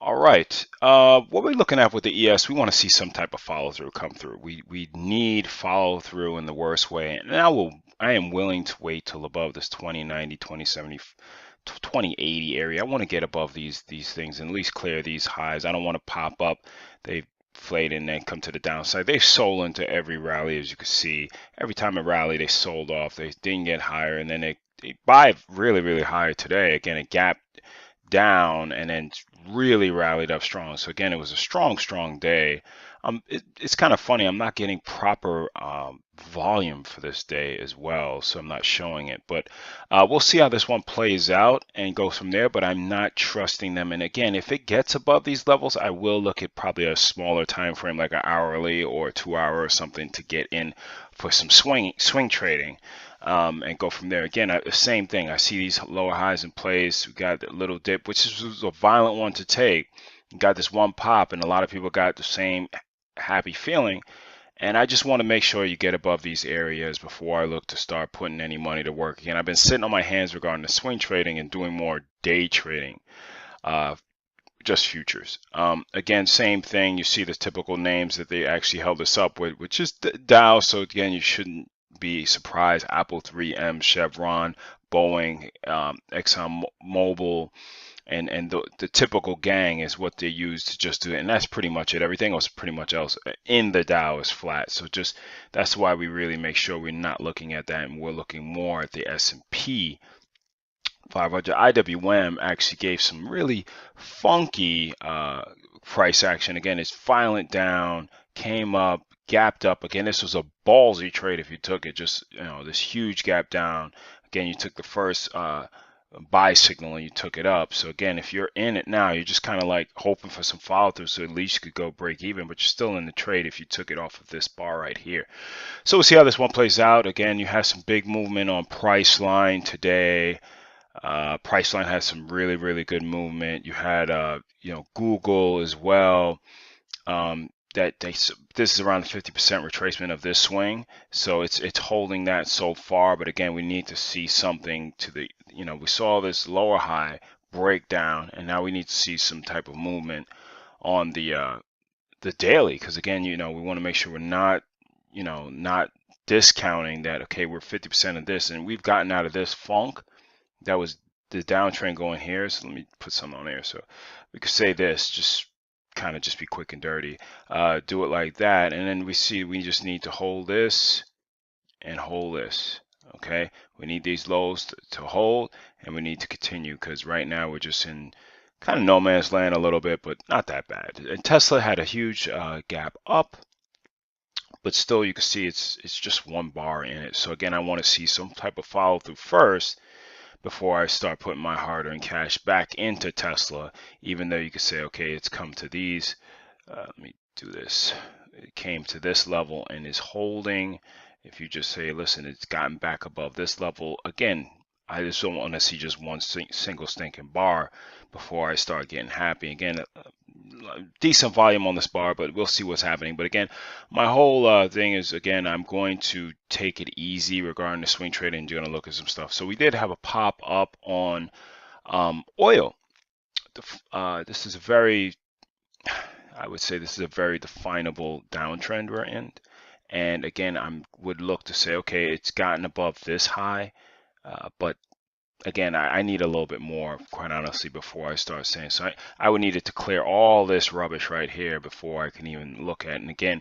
All right. What we're looking at with the ES, we want to see some type of follow through come through. We need follow through in the worst way, and I am willing to wait till above this 2090, 2070, 2080 area. I want to get above these things and at least clear these highs. I don't want to pop up. They inflate and then come to the downside. They sold into every rally, as you can see. Every time it rallied, they sold off. They didn't get higher, and then they buy really, really high today. Again, it gapped down and then really rallied up strong. So again, it was a strong day. It's kind of funny. I'm not getting proper volume for this day as well, so I'm not showing it. But we'll see how this one plays out and go from there. But I'm not trusting them. And again, if it gets above these levels, I will look at probably a smaller time frame, like an hourly or 2 hour or something, to get in for some swing trading. And go from there. Again, the same thing. I see these lower highs in place. We got a little dip, which was a violent one to take. You got this one pop, and a lot of people got the same happy feeling. And I just want to make sure you get above these areas before I look to start putting any money to work. Again, I've been sitting on my hands regarding the swing trading and doing more day trading, just futures. Again, same thing. You see the typical names that they actually held us up with, which is Dow. So again, you shouldn't be surprised. Apple, 3M, Chevron, Boeing, Exxon Mobil, and the typical gang is what they use to just do it, and that's pretty much it. Everything else pretty much else in the Dow is flat. So just that's why we really make sure we're not looking at that, and we're looking more at the S&P 500. IWM actually gave some really funky price action. Again, it's violent down, came up, gapped up. Again, this was a ballsy trade if you took it. Just, this huge gap down. Again, you took the first buy signal and you took it up. So again, if you're in it now, you're just kind of like hoping for some follow through, so at least you could go break even, but you're still in the trade if you took it off of this bar right here. So we'll see how this one plays out. Again, you have some big movement on Priceline today. Priceline has some really good movement. You had Google as well. This is around the 50% retracement of this swing, so it's holding that so far. But again, we need to see something to the we saw this lower high breakdown, and now we need to see some type of movement on the daily, because again, we want to make sure we're not not discounting that. Okay, we're 50% of this, and we've gotten out of this funk. That was the downtrend going here. So let me put some on there. So we could say this, just kind of just be quick and dirty. Do it like that. And then we just need to hold this and hold this. Okay. We need these lows to hold, and we need to continue, because right now we're just in kind of no man's land a little bit, but not that bad. And Tesla had a huge gap up, but still you can see it's just one bar in it. So again, I want to see some type of follow through first before I start putting my hard-earned cash back into Tesla, even though you could say, okay, it's come to these. Let me do this. It came to this level and is holding. If you just say, listen, it's gotten back above this level, again, I just don't want to see just one single stinking bar before I start getting happy. Again, decent volume on this bar, but we'll see what's happening. But again, my whole thing is, again, I'm going to take it easy regarding the swing trading and going to look at some stuff. So we did have a pop up on oil. This is a very, I would say this is a very definable downtrend we're in. And again, I would look to say, okay, it's gotten above this high, but again, I need a little bit more, quite honestly, before I start saying. So I would need it to clear all this rubbish right here before I can even look at it. And again,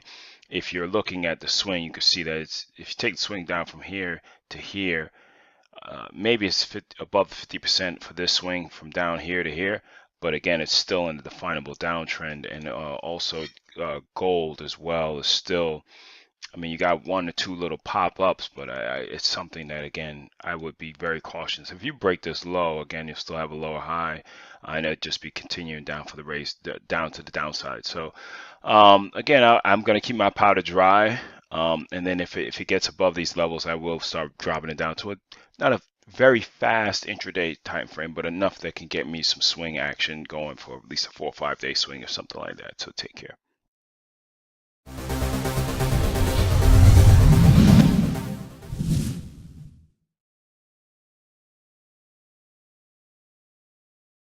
if you're looking at the swing, you can see that if you take the swing down from here to here, maybe it's above 50% for this swing from down here to here. But again, it's still in the definable downtrend. And also gold as well is still, I mean, you got one or two little pop-ups, but it's something that, again, I would be very cautious. If you break this low, again, you'll still have a lower high, and it'd just be continuing down for the race, down to the downside. So, again, I'm going to keep my powder dry, and then if it gets above these levels, I will start dropping it down to not a very fast intraday time frame, but enough that can get me some swing action going for at least a 4 or 5 day swing or something like that. So take care.